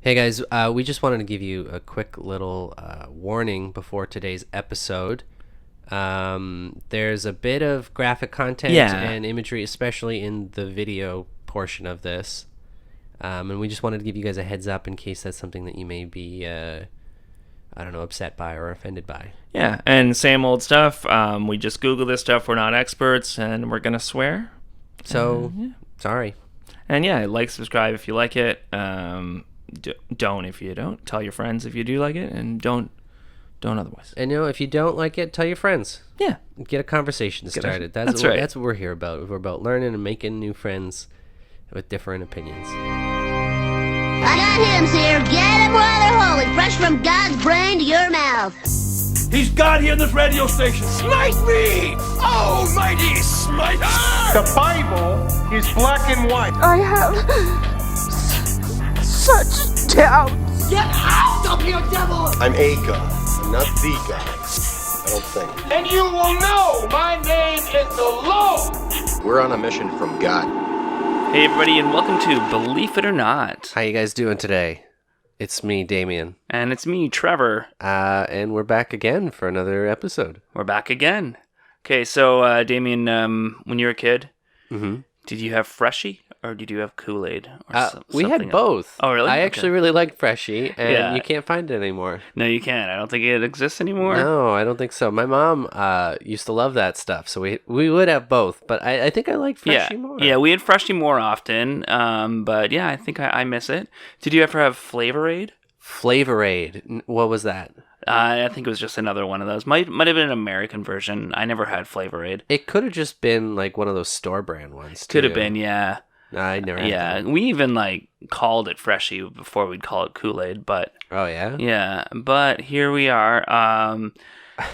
Hey guys, we just wanted to give you a quick little warning before today's episode. There's a bit of graphic content and imagery, especially in the video portion of this. And we just wanted to give you guys a heads up in case that's something that you may be, upset by or offended by. Yeah, and same old stuff. We just Google this stuff. We're not experts, and we're going to swear. So, sorry. And yeah, like, subscribe if you like it. Don't if you don't. Tell your friends if you do like it, and don't otherwise. And if you don't like it, tell your friends. Yeah. Get a conversation started. That's right. That's what we're here about. We're about learning and making new friends with different opinions. I got hymns here. Get him while they're holy. Fresh from God's brain to your mouth. He's God here in this radio station. Smite me! Almighty smiter! The Bible is black and white. I have such doubts. Get out of here, devil! I'm a god. I'm not the god. I don't think. And you will know my name is the Lord! We're on a mission from God. Hey everybody, and welcome to Believe It or Not. How you guys doing today? It's me, Damien. And it's me, Trevor. And we're back again for another episode. We're back again. Okay, so Damien, when you were a kid, did you have Freshie or did you have Kool-Aid? We had both. Oh, really? I actually really liked Freshie, and you can't find it anymore. No, you can't. I don't think it exists anymore. No, I don't think so. My mom used to love that stuff, so we would have both, but I think I like Freshie more. Yeah, we had Freshie more often, but yeah, I think I miss it. Did you ever have Flavor-Aid? Flavor-Aid. What was that? I think it was just another one of those. Might have been an American version. I never had Flavor-Aid. It could have just been like one of those store brand ones. Could have been, yeah. No, I never had that. We even called it Freshie before we'd call it Kool-Aid, but oh yeah? Yeah, but here we are.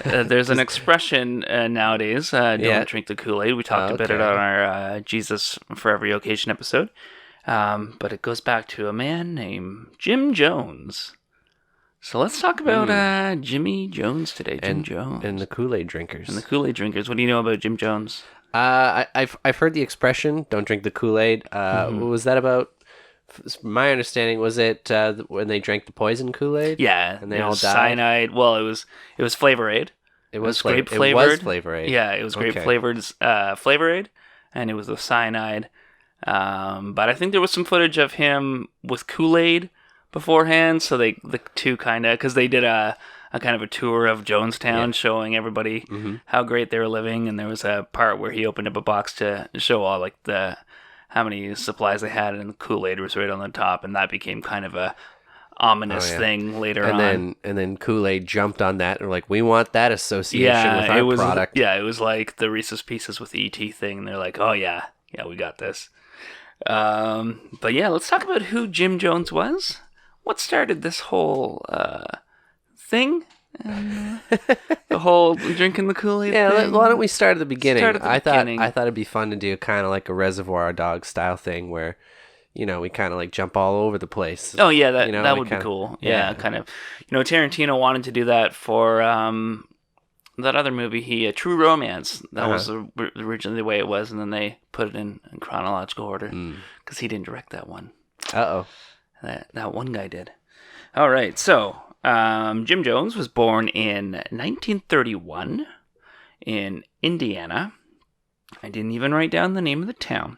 There's an expression nowadays, don't drink the Kool-Aid. We talked a bit about our Jesus for Relocation episode. But it goes back to a man named Jim Jones. So let's talk about Jimmy Jones today. Jim Jones. And the Kool-Aid drinkers. And the Kool-Aid drinkers. What do you know about Jim Jones? I've heard the expression, don't drink the Kool-Aid. What was that about? My understanding was it when they drank the poison Kool-Aid? Yeah. And they all died? Cyanide. Well, it was Flavor-Aid. It was grape flavored. It was Flavor-Aid. Yeah, it was grape flavored Flavor-Aid, and it was the cyanide. But I think there was some footage of him with Kool-Aid beforehand, so the two kind of, because they did a kind of a tour of Jonestown, showing everybody how great they were living, and there was a part where he opened up a box to show all how many supplies they had, and the Kool-Aid was right on the top, and that became kind of a ominous thing later on. And then Kool-Aid jumped on that and were like, we want that association with our product. Yeah, it was like the Reese's Pieces with the E.T. thing. They're like, oh yeah, we got this. But yeah, let's talk about who Jim Jones was. What started this whole thing? The whole drinking the Kool-Aid thing? Why don't we start at the beginning? I thought it'd be fun to do kind of like a Reservoir Dogs style thing where, we kind of jump all over the place. Oh yeah, that would be cool. Yeah, kind of. Tarantino wanted to do that for that other movie, True Romance. That was originally the way it was, and then they put it in chronological order because he didn't direct that one. Uh-oh. That one guy did. All right, so Jim Jones was born in 1931 in Indiana. I didn't even write down the name of the town.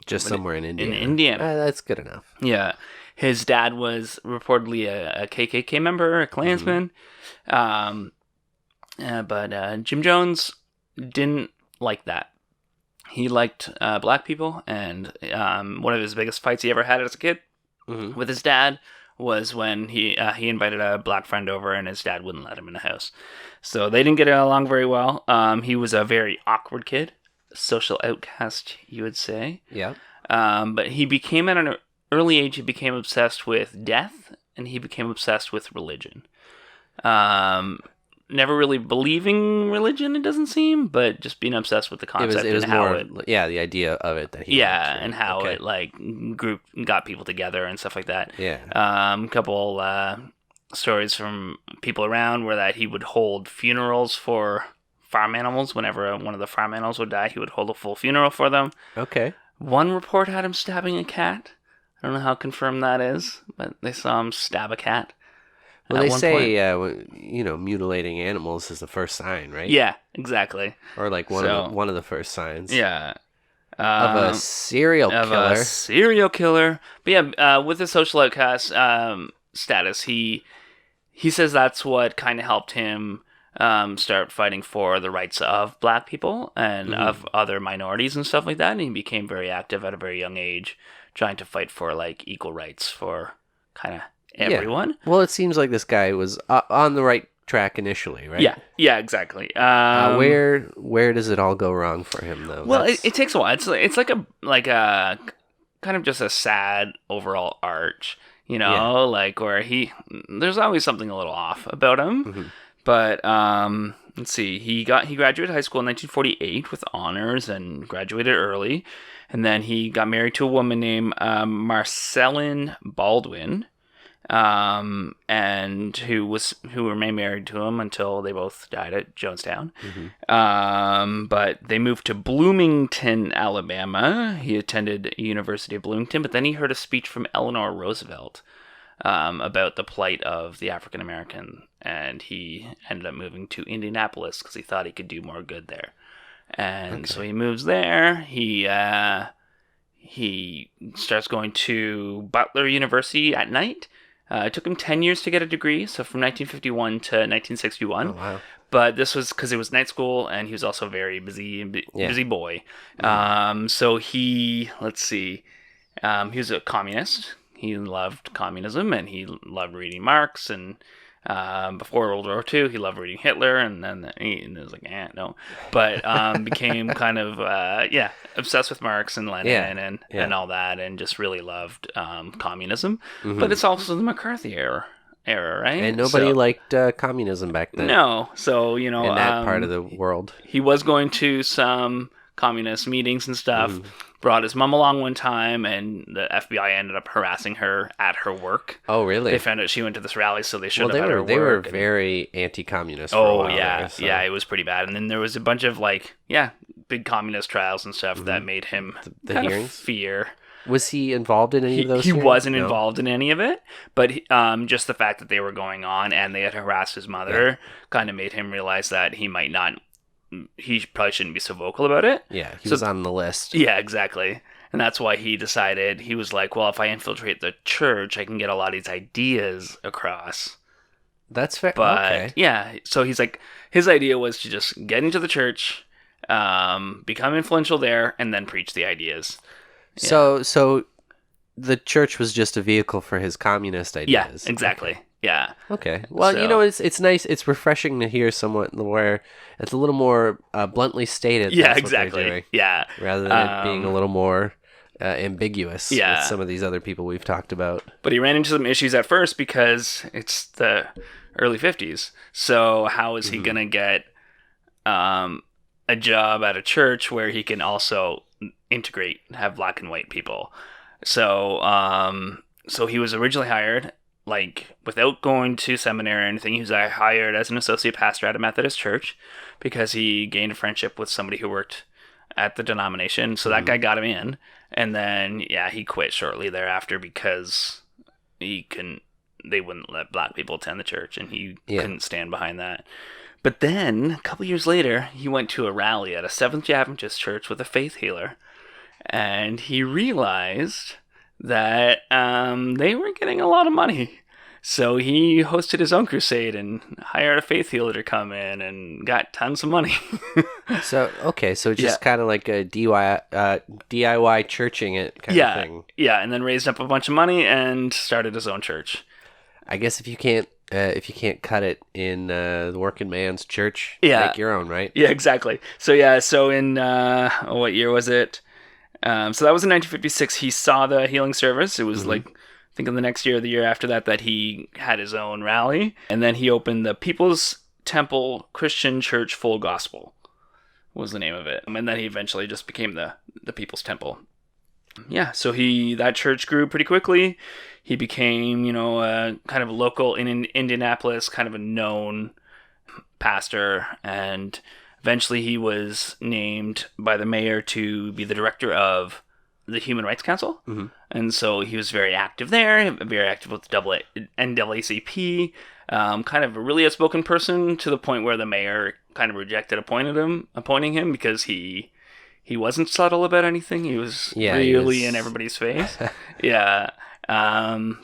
Just somewhere in Indiana. In Indiana. That's good enough. Yeah. His dad was reportedly a KKK member, a Klansman. But Jim Jones didn't like that. He liked black people, and one of his biggest fights he ever had as a kid with his dad was when he invited a black friend over, and his dad wouldn't let him in the house. So they didn't get along very well. He was a very awkward kid, social outcast, you would say. Yeah. But he became, at an early age, he became obsessed with death, and he became obsessed with religion. Never really believing religion, it doesn't seem, but just being obsessed with the concept. It was more, the idea of it that he liked, and how it got people together and stuff like that. Yeah. Couple stories from people around were that he would hold funerals for farm animals. Whenever one of the farm animals would die, he would hold a full funeral for them. Okay. One report had him stabbing a cat. I don't know how confirmed that is, but they saw him stab a cat. Well, they say, mutilating animals is the first sign, right? Yeah, exactly. Or like one of the first signs. Yeah. Of a serial killer. Of a serial killer. But yeah, with the social outcast status, he says that's what kind of helped him start fighting for the rights of black people and of other minorities and stuff like that. And he became very active at a very young age, trying to fight for like equal rights for kind of everyone. Yeah. Well, it seems like this guy was on the right track initially, right? Yeah, exactly. Where does it all go wrong for him, though? Well, it takes a while. It's like a kind of just a sad overall arch, like where there's always something a little off about him. Mm-hmm. But let's see, he graduated high school in 1948 with honors and graduated early, and then he got married to a woman named Marceline Baldwin. And who remained married to him until they both died at Jonestown. Mm-hmm. But they moved to Bloomington, Alabama. He attended University of Bloomington, but then he heard a speech from Eleanor Roosevelt about the plight of the African American, and he ended up moving to Indianapolis because he thought he could do more good there. And so he moves there. He starts going to Butler University at night. It took him 10 years to get a degree, so from 1951 to 1961. Oh, wow. But this was because it was night school, and he was also a very busy boy. Mm-hmm. So he was a communist. He loved communism, and he loved reading Marx, and before World War II, he loved reading Hitler, and then he was like, no. But became kind of, obsessed with Marx and Lenin and all that, and just really loved communism. Mm-hmm. But it's also the McCarthy era, right? And nobody liked communism back then. No. So, in that part of the world. He was going to some communist meetings and stuff. Brought his mom along one time, and the FBI ended up harassing her at her work. Oh, really? They found out she went to this rally, so they shouldn't have had her work. They were very anti-communist for a while there, so. Yeah, it was pretty bad. And then there was a bunch of, big communist trials and stuff that made him the kind hearings? of fear. Was he involved in any of those? He wasn't involved in any of it, but just the fact that they were going on and they had harassed his mother kind of made him realize that he probably shouldn't be so vocal about it. Yeah, he was on the list. Yeah, exactly. And that's why he decided, he was like, well, if I infiltrate the church, I can get a lot of these ideas across. That's fair. But, so he's like, his idea was to just get into the church, become influential there, and then preach the ideas. Yeah. So the church was just a vehicle for his communist ideas. Yeah, exactly. Okay. Yeah. Okay. Well, it's nice. It's refreshing to hear someone where it's a little more bluntly stated. Yeah, exactly. Yeah. Rather than it being a little more ambiguous with some of these other people we've talked about. But he ran into some issues at first because it's the early 50s. So how is he going to get a job at a church where he can also integrate, have black and white people? So he was originally hired, without going to seminary or anything. He was hired as an associate pastor at a Methodist church because he gained a friendship with somebody who worked at the denomination. So that guy got him in. And then, he quit shortly thereafter because they wouldn't let black people attend the church, and he couldn't stand behind that. But then, a couple years later, he went to a rally at a Seventh-day Adventist church with a faith healer. And he realized that they were getting a lot of money. So he hosted his own crusade and hired a faith healer to come in and got tons of money. So just kind of like a DIY churching it kind of thing. Yeah, and then raised up a bunch of money and started his own church. I guess if you can't cut it in the working man's church, make your own, right? Yeah, exactly. So in what year was it? So that was in 1956. He saw the healing service. It was I think in the next year or the year after that he had his own rally. And then he opened the People's Temple Christian Church Full Gospel was the name of it. And then he eventually just became the People's Temple. Yeah, so that church grew pretty quickly. He became, kind of a local in Indianapolis, kind of a known pastor, and eventually he was named by the mayor to be the director of the Human Rights Council, and so he was very active there, very active with the NAACP, kind of a really outspoken person to the point where the mayor kind of rejected appointing him because he wasn't subtle about anything. He was really in everybody's face. Yeah.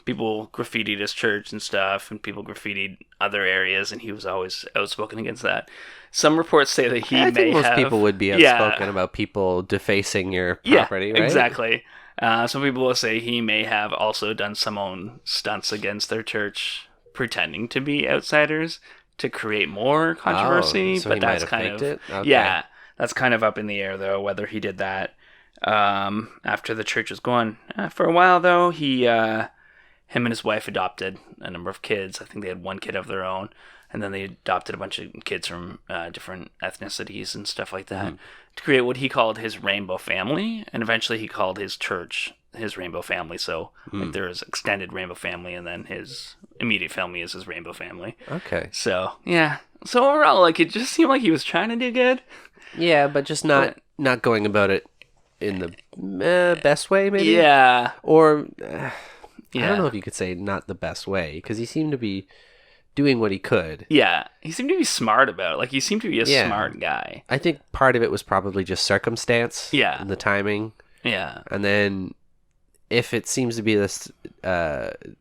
People graffitied his church and stuff, and people graffitied other areas, and he was always outspoken against that. Some reports say that I think most people would be outspoken about people defacing your property, right? Exactly. Some people will say he may have also done some own stunts against their church, pretending to be outsiders to create more controversy. So but he that's might have kind faked of it? Okay. Yeah, that's kind of up in the air though, whether he did that. After the church was gone for a while though, him and his wife adopted a number of kids. I think they had one kid of their own, and then they adopted a bunch of kids from different ethnicities and stuff like that to create what he called his rainbow family, and eventually he called his church his rainbow family. So like there is extended rainbow family, and then his immediate family is his rainbow family. Okay. So yeah. So overall, like it just seemed like he was trying to do good. Yeah, but just not going about it in the best way, maybe. Yeah. Or I don't know if you could say not the best way, because he seemed to be doing what he could. Yeah, he seemed to be smart about it. Like, he seemed to be a smart guy. I think part of it was probably just circumstance. Yeah. And the timing. Yeah. And then if it seems to be this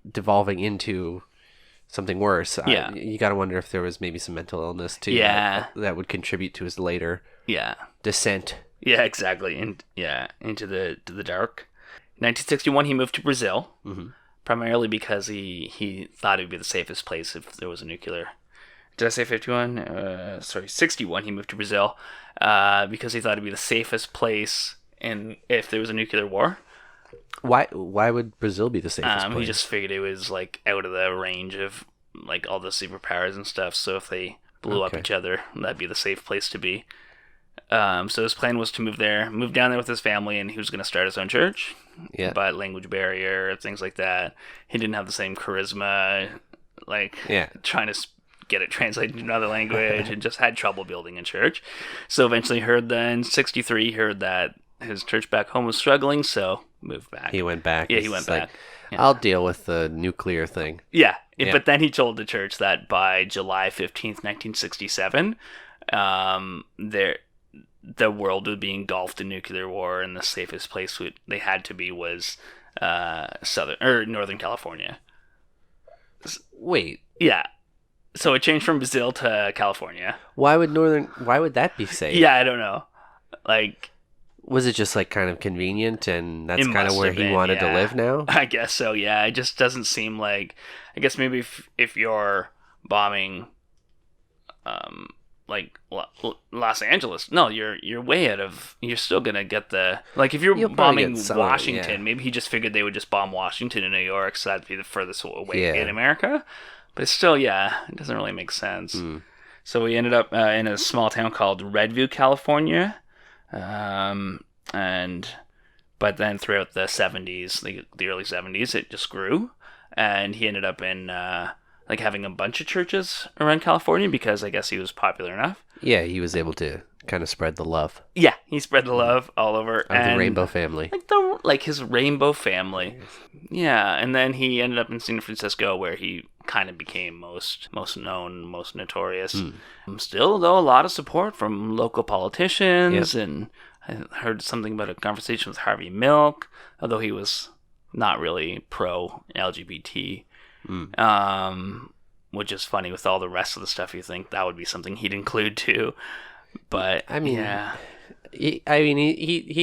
devolving into something worse, you got to wonder if there was maybe some mental illness too. Yeah. That would contribute to his later descent. Yeah, exactly. Into the dark. 1961, he moved to Brazil. Primarily because he thought it would be the safest place if there was a nuclear. Did I say 51? 61. He moved to Brazil because he thought it'd be the safest place if there was a nuclear war. Why would Brazil be the safest place? He just figured it was like out of the range of like all the superpowers and stuff. So if they blew up each other, that'd be the safe place to be. So his plan was to move down there with his family, and he was going to start his own church. Yeah. But language barrier, things like that. He didn't have the same charisma, trying to get it translated into another language, and just had trouble building a church. So eventually in 63, he heard that his church back home was struggling, so moved back. He went back. Yeah, he went back. I'll deal with the nuclear thing. Yeah. But then he told the church that by July 15th, 1967, the world would be engulfed in nuclear war, and the safest place they had to be was Northern California. Wait. Yeah. So it changed from Brazil to California. Why would that be safe? Yeah, I don't know. Like, was it just like kind of convenient, and that's kind of where he wanted to live now? I guess so. Yeah, it just doesn't seem like. I guess maybe if you're bombing, like Los Angeles, no, you're way out of. You're still gonna get if you're bombing Washington, maybe he just figured they would just bomb Washington and New York, so that'd be the furthest away in America. But still, it doesn't really make sense. So we ended up in a small town called Redview, California, but then throughout the 70s, the early 70s, it just grew, and he ended up in having a bunch of churches around California because I guess he was popular enough. Yeah, he was able to kind of spread the love. Yeah, he spread the love all over. The rainbow family. His rainbow family. Yeah, and then he ended up in San Francisco where he kind of became most known, most notorious. Still, though, a lot of support from local politicians, and I heard something about a conversation with Harvey Milk, although he was not really pro-LGBT. Which is funny with all the rest of the stuff. You think that would be something he'd include too, but I mean, he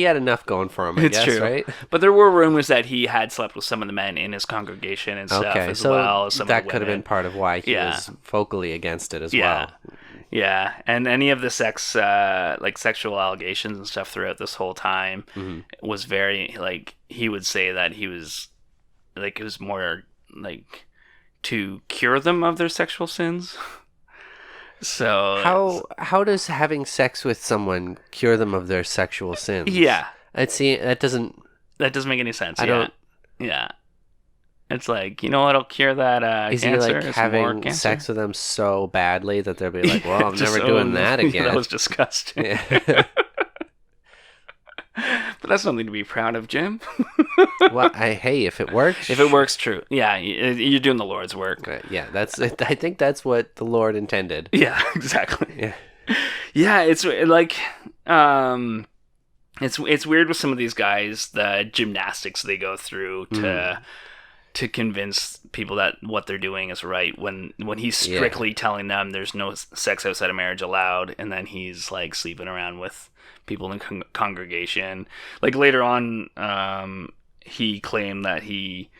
had enough going for him. It's true, right? But there were rumors that he had slept with some of the men in his congregation and stuff as well as some of the women. That could have been part of why he was vocally against it as well. Yeah, and any of the sexual allegations and stuff throughout this whole time was very he would say that he was it was more to cure them of their sexual sins. So how does having sex with someone cure them of their sexual sins? Yeah, that doesn't make any sense. Yeah, it's it'll cure that is cancer. Is he having sex with them so badly that they'll be like, well, I'm never doing that again? That was disgusting. Yeah. But that's something to be proud of, Jim. Well, hey, if it works. If it works, true. Yeah, you're doing the Lord's work. Yeah, I think that's what the Lord intended. Yeah, exactly. Yeah. Yeah, it's like, it's weird with some of these guys, the gymnastics they go through to convince people that what they're doing is right when he's strictly telling them there's no sex outside of marriage allowed, and then he's like sleeping around with people in the congregation. Like later on, he claimed that he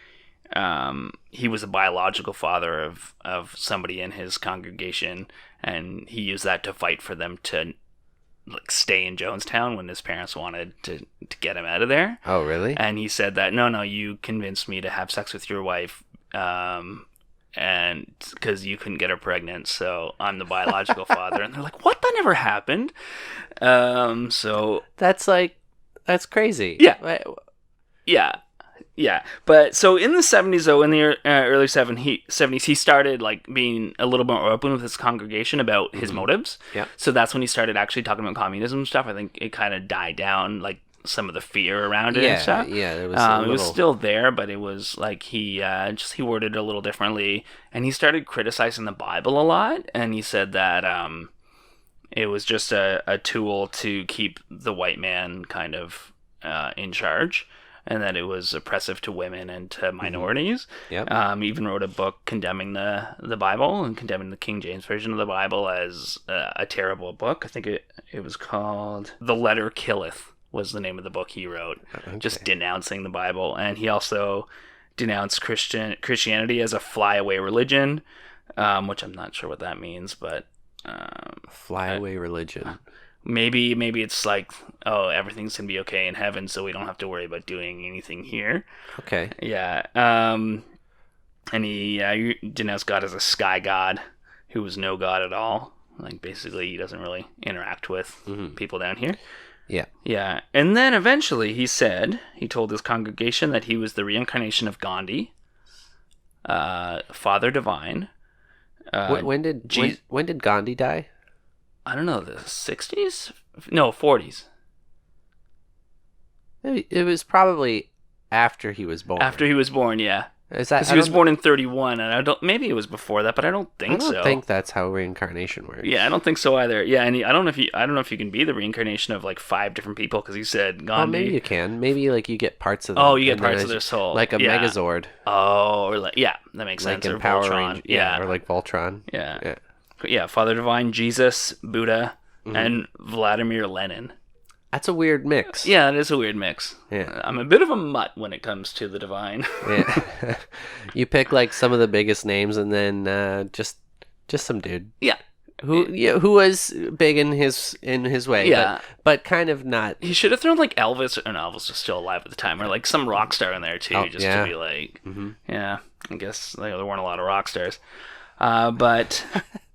was a biological father of somebody in his congregation, and he used that to fight for them to like stay in Jonestown when his parents wanted to get him out of there. Oh, really? And he said that no, you convinced me to have sex with your wife, and because you couldn't get her pregnant, so I'm the biological father. And they're like, what? That never happened. So that's crazy. Yeah. Yeah, but so in the 70s, though, in the early 70s, he started like being a little more open with his congregation about his motives. Yeah. So that's when he started actually talking about communism stuff. I think it kind of died down, like some of the fear around it and stuff. Yeah, it was still there, but it was like he worded it a little differently, and he started criticizing the Bible a lot, and he said that it was just a tool to keep the white man kind of in charge, and that it was oppressive to women and to minorities. Yep. He even wrote a book condemning the Bible and condemning the King James Version of the Bible as a terrible book. I think it was called The Letter Killeth was the name of the book he wrote, just denouncing the Bible. And he also denounced Christianity as a flyaway religion, which I'm not sure what that means, but... flyaway religion. Maybe it's like, oh, everything's going to be okay in heaven, so we don't have to worry about doing anything here. Okay. Yeah. And he denounced God as a sky god who was no god at all. Like, basically, he doesn't really interact with people down here. Yeah. Yeah. And then eventually he told his congregation that he was the reincarnation of Gandhi, Father Divine. When did Gandhi die? I don't know, the 60s? No, 40s. It was probably after he was born. After he was born, yeah. Is that? Because he was born in 31, and maybe it was before that, but I don't think so. I don't think that's how reincarnation works. Yeah, I don't think so either. Yeah, and I don't know if you can be the reincarnation of like 5 different people, because he said Gandhi. Oh, maybe you can. Maybe like you get parts of them. Oh, you get parts of their soul, like a Megazord. Oh, or like, yeah, that makes like sense. In or Power Voltron. Rangers. Yeah, or like Voltron. Yeah. Yeah, Father Divine, Jesus, Buddha, and Vladimir Lenin. That's a weird mix. Yeah, it is a weird mix. Yeah. I'm a bit of a mutt when it comes to the divine. Yeah. You pick like some of the biggest names, and then just some dude. Yeah. Who was big in his way. Yeah. But kind of not. He should have thrown like Elvis, and Elvis was still alive at the time, or like some rock star in there too, to be like, yeah. I guess there weren't a lot of rock stars, but.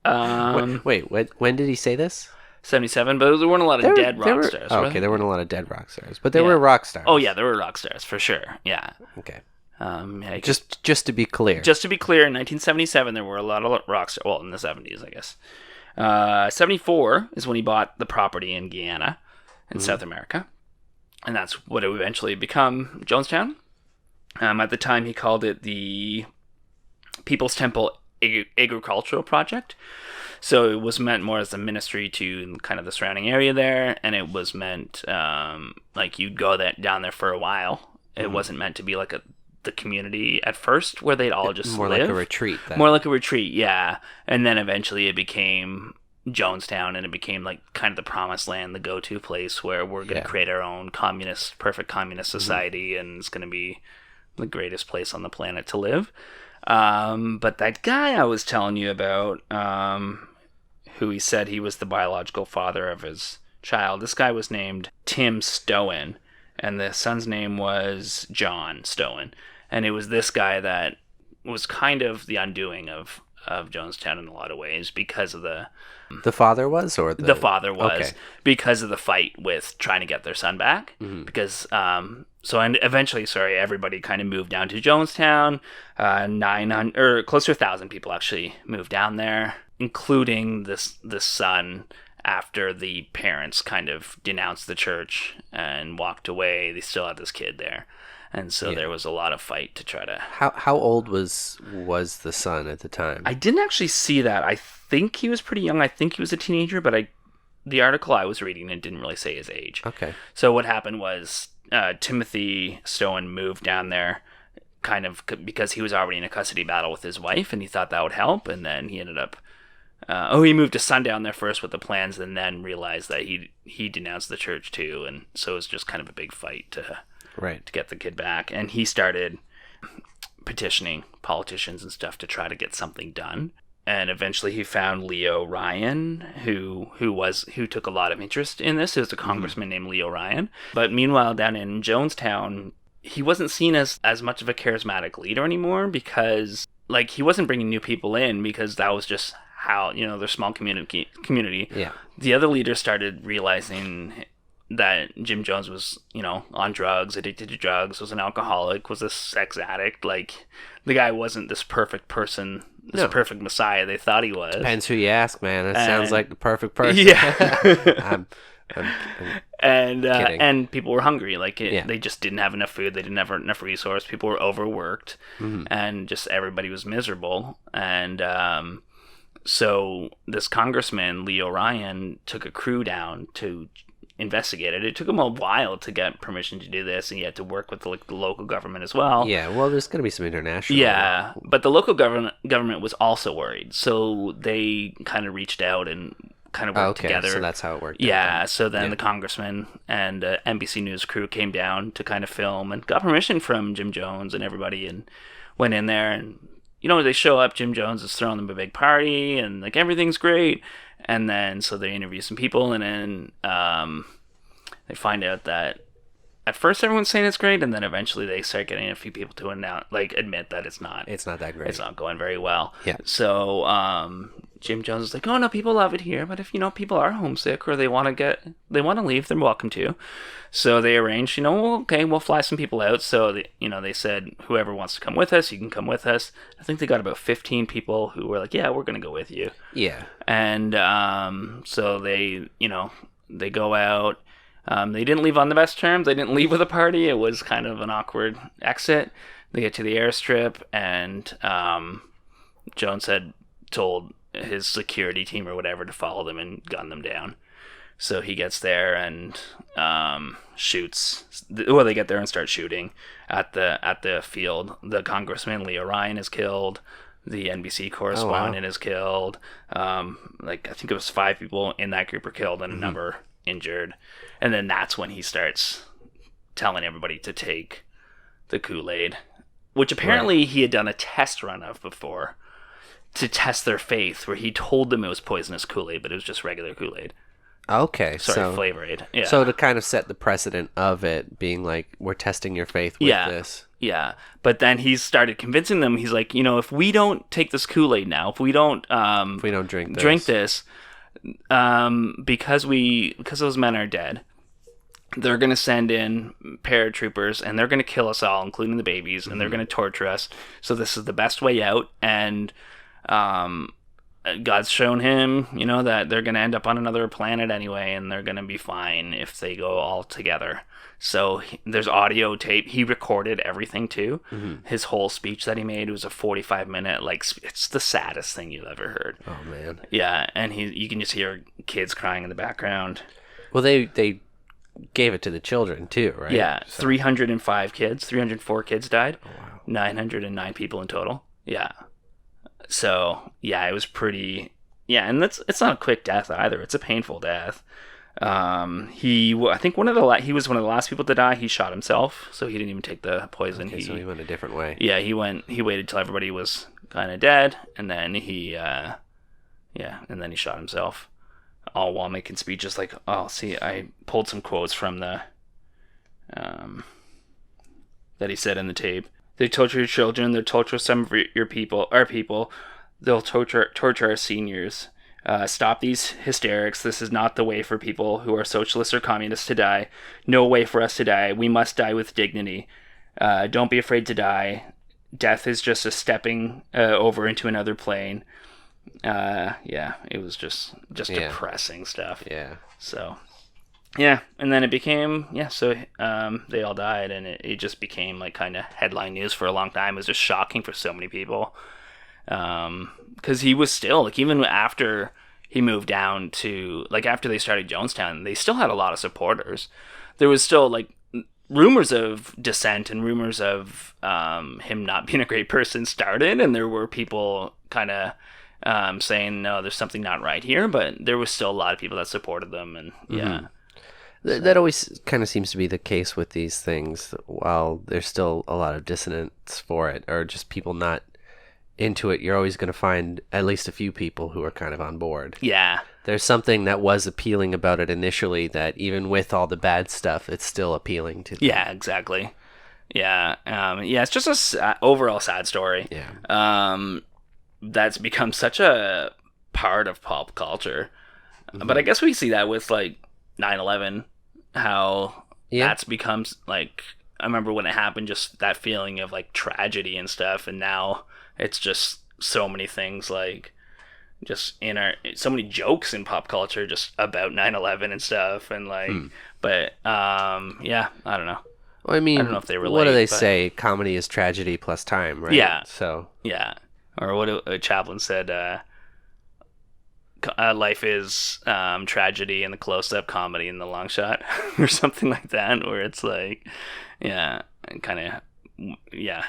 Wait, when did he say this? 77, but there weren't a lot of dead rock stars. Okay, there weren't a lot of dead rock stars, but there were rock stars. Oh yeah, there were rock stars for sure. Yeah. Okay. Yeah, just to be clear. Just to be clear, in 1977 there were a lot of rock stars. Well, in the 70s, I guess. 74 is when he bought the property in Guyana, in South America, and that's what it would eventually become, Jonestown. At the time, he called it the People's Temple Agricultural Project. So it was meant more as a ministry to kind of the surrounding area there, and it was meant like you'd go down there for a while. It wasn't meant to be like the community at first where they'd all just more live. like a retreat. Then. More like a retreat, yeah. And then eventually it became Jonestown, and it became like kind of the promised land, the go-to place where we're going to create our own perfect communist society, and it's going to be the greatest place on the planet to live. But that guy I was telling you about, who he said he was the biological father of his child, this guy was named Tim Stowen, and the son's name was John Stowen. And it was this guy that was kind of the undoing of Jonestown in a lot of ways, because of the father was, or the father was, because of the fight with trying to get their son back. Because and eventually, everybody kind of moved down to Jonestown. 900 or close to 1,000 people actually moved down there, including this son after the parents kind of denounced the church and walked away, they still had this kid there. And so there was a lot of fight to try to... How old was the son at the time? I didn't actually see that. I think he was pretty young. I think he was a teenager, but the article I was reading, it didn't really say his age. Okay. So what happened was Timothy Stone moved down there kind of because he was already in a custody battle with his wife, and he thought that would help, and then he ended up... he moved his son down there first with the plans, and then realized that he denounced the church too, and so it was just kind of a big fight to get the kid back. And he started petitioning politicians and stuff to try to get something done. And eventually he found Leo Ryan, who took a lot of interest in this. It was a congressman named Leo Ryan. But meanwhile, down in Jonestown, he wasn't seen as much of a charismatic leader anymore, because he wasn't bringing new people in, because that was just how, their small community. Yeah. The other leaders started realizing that Jim Jones was, on drugs, addicted to drugs, was an alcoholic, was a sex addict. The guy wasn't this perfect person, perfect messiah they thought he was. Depends who you ask, man. That sounds like the perfect person. Yeah. I'm kidding. And people were hungry. They just didn't have enough food. They didn't have enough resource. People were overworked, and just everybody was miserable. And so this congressman, Leo Ryan, took a crew down to investigate it. It took him a while to get permission to do this, and he had to work with the local government as well. Yeah, well, there's going to be some international. Yeah, but the local government was also worried, so they kind of reached out and kind of worked together. So that's how it worked. Yeah, so then the congressman and NBC News crew came down to kind of film and got permission from Jim Jones and everybody, and went in there, and they show up. Jim Jones is throwing them a big party, and everything's great. And then, so they interview some people, and then they find out that at first everyone's saying it's great, and then eventually they start getting a few people to admit that it's not that great. It's not going very well. Yeah. So Jim Jones is like, oh no, people love it here, but if people are homesick or they want to leave, they're welcome to. So they arranged, we'll fly some people out. So they said, whoever wants to come with us, you can come with us. I think they got about 15 people who were like, yeah, we're gonna go with you. Yeah. And so they go out. They didn't leave on the best terms. They didn't leave with a party. It was kind of an awkward exit. They get to the airstrip, and Jones had told his security team or whatever to follow them and gun them down. So he gets there and shoots. Well, they get there and start shooting at the field. The congressman, Leo Ryan, is killed. The NBC correspondent is killed. I think it was 5 people in that group are killed and a number injured. And then that's when he starts telling everybody to take the Kool-Aid, which apparently he had done a test run of before to test their faith, where he told them it was poisonous Kool-Aid, but it was just regular Kool-Aid. Okay. Flavor Aid. Yeah. So to kind of set the precedent of it being like, we're testing your faith with this. Yeah. But then he started convincing them. He's like, if we don't take this Kool-Aid now, if we don't drink this, because those men are dead, they're going to send in paratroopers, and they're going to kill us all, including the babies, and they're going to torture us. So this is the best way out. And God's shown him, that they're going to end up on another planet anyway, and they're going to be fine if they go all together. So there's audio tape. He recorded everything too. His whole speech that he made was a 45-minute, it's the saddest thing you've ever heard. Oh man. Yeah, and you can just hear kids crying in the background. Well, they gave it to the children too, right? Yeah, 304 kids died. Oh, wow. 909 people in total. Yeah. So, yeah, it was pretty... Yeah, and it's not a quick death either. It's a painful death. He was one of the last people to die. He shot himself, so he didn't even take the poison. Okay, so he went a different way. Yeah, he waited till everybody was kind of dead, and then he shot himself, all while making speeches like, oh, see, I pulled some quotes from the that he said in the tape. They torture your children. They'll torture some of our people. They'll torture our seniors. Stop these hysterics. This is not the way for people who are socialists or communists to die. No way for us to die. We must die with dignity. Don't be afraid to die. Death is just a stepping over into another plane. it was just depressing stuff. Yeah. So, yeah, and then it became, so they all died, and it just became like kind of headline news for a long time. It was just shocking for so many people. Because he was still, like, even after he moved down to, like, after they started Jonestown, they still had a lot of supporters. There was still, like, rumors of dissent and rumors of him not being a great person started, and there were people kind of saying, no, there's something not right here, but there was still a lot of people that supported them, and That always kind of seems to be the case with these things, while there's still a lot of dissonance for it, or just people not into it. You're always going to find at least a few people who are kind of on board. Yeah. There's something that was appealing about it initially that even with all the bad stuff, it's still appealing to them. Yeah, exactly. Yeah. It's just a overall sad story. Yeah. That's become such a part of pop culture. Mm-hmm. But I guess we see that with, like, 9/11, how that's becomes, like, I remember when it happened, just that feeling of, like, tragedy and stuff, and now it's just so many things, like, just so many jokes in pop culture just about 9/11 and stuff, and, like, but, I don't know. Well, I mean, I don't know if they relate. What do they say? Comedy is tragedy plus time, right? Yeah. So. Yeah. Or what Chaplin said, life is tragedy in the close-up, comedy in the long shot, or something like that, where it's like, kind of,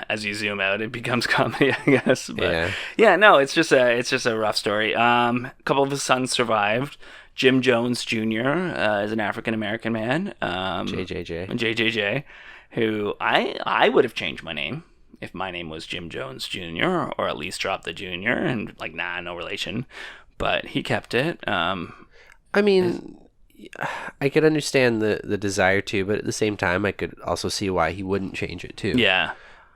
as you zoom out, it becomes comedy, I guess. But no, it's just a rough story. A couple of his sons survived. Jim Jones Jr. Is an African-American man. JJJ, who I would have changed my name if my name was Jim Jones Jr., or at least dropped the Jr. and, like, no relation. But he kept it. I mean, I could understand the desire to, but at the same time, I could also see why he wouldn't change it too. Yeah.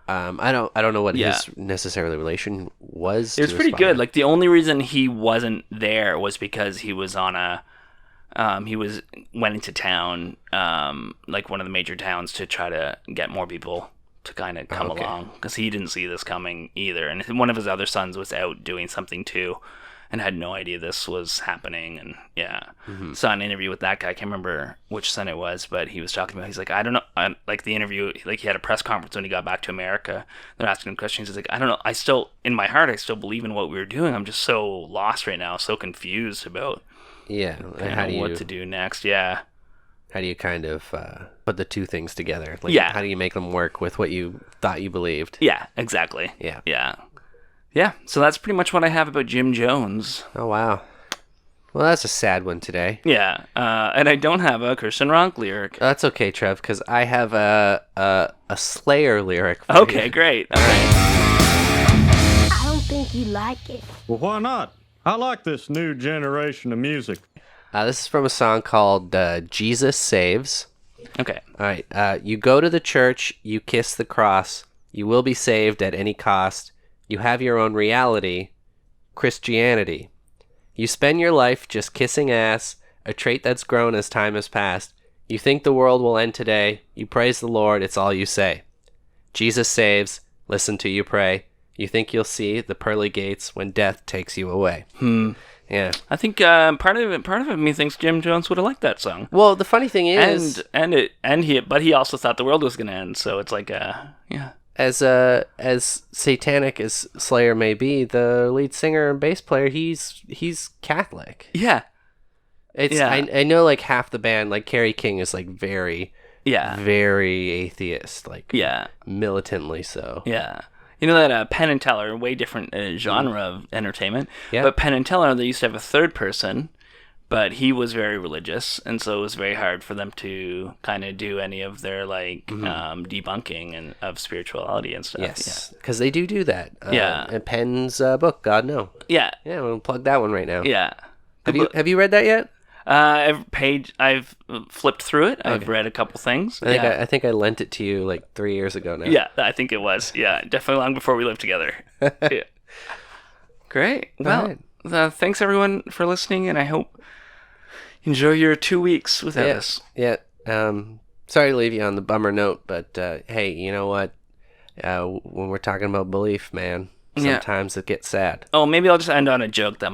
I don't know what his necessarily relation was. It was pretty good. Like, the only reason he wasn't there was because he was on went into town, like one of the major towns, to try to get more people to kind of come along, because he didn't see this coming either. And one of his other sons was out doing something too, and had no idea this was happening. And saw an interview with that guy. I can't remember which son it was, but he was talking about, he's like, I don't know, like, the interview, like, he had a press conference when he got back to America. They're asking him questions. He's like, I don't know, I still, in my heart, I still believe in what we were doing. I'm just so lost right now, so confused about what to do next. How do you kind of put the two things together? Like, how do you make them work with what you thought you believed? Yeah, exactly. Yeah, so that's pretty much what I have about Jim Jones. Oh, wow. Well, that's a sad one today. Yeah, and I don't have a Christian rock lyric. That's okay, Trev, because I have a Slayer lyric for you. Great. All right. I don't think you like it. Well, why not? I like this new generation of music. This is from a song called Jesus Saves. Okay. All right. You go to the church, you kiss the cross, you will be saved at any cost. You have your own reality, Christianity. You spend your life just kissing ass, a trait that's grown as time has passed. You think the world will end today. You praise the Lord, it's all you say. Jesus saves, listen to you pray. You think you'll see the pearly gates when death takes you away. Yeah. I think part of me thinks Jim Jones would have liked that song. Well, the funny thing is, but he also thought the world was going to end, so it's like as satanic as Slayer may be, the lead singer and bass player, he's Catholic. Yeah. I know, like, half the band, like Kerry King, is, like, very atheist, like, militantly so. Yeah. You know that Penn and Teller, way different genre of entertainment. Yeah. But Penn and Teller, they used to have a third person, but he was very religious, and so it was very hard for them to kind of do any of their, like, debunking of spirituality and stuff. Yes, because they do that. Yeah. And Penn's book, God No. Yeah. Yeah, we'll plug that one right now. Yeah. Have you read that yet? I've flipped through it. I've read a couple things. I think I lent it to you like 3 years ago now. Yeah, I think it was. Yeah, definitely long before we lived together. Yeah. Great. Well, thanks everyone for listening, and I hope you enjoy your 2 weeks without us. Yeah. Sorry to leave you on the bummer note, but hey, you know what? When we're talking about belief, man, sometimes it gets sad. Oh, maybe I'll just end on a joke that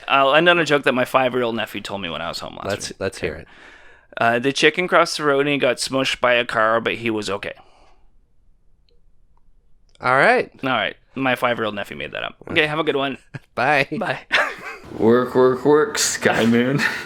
I'll end on a joke that my 5-year-old nephew told me when I was home last week. Let's hear it. The chicken crossed the road and he got smushed by a car, but he was okay. All right. My 5-year-old nephew made that up. Okay, have a good one. Bye. Bye. Work, Sky Moon.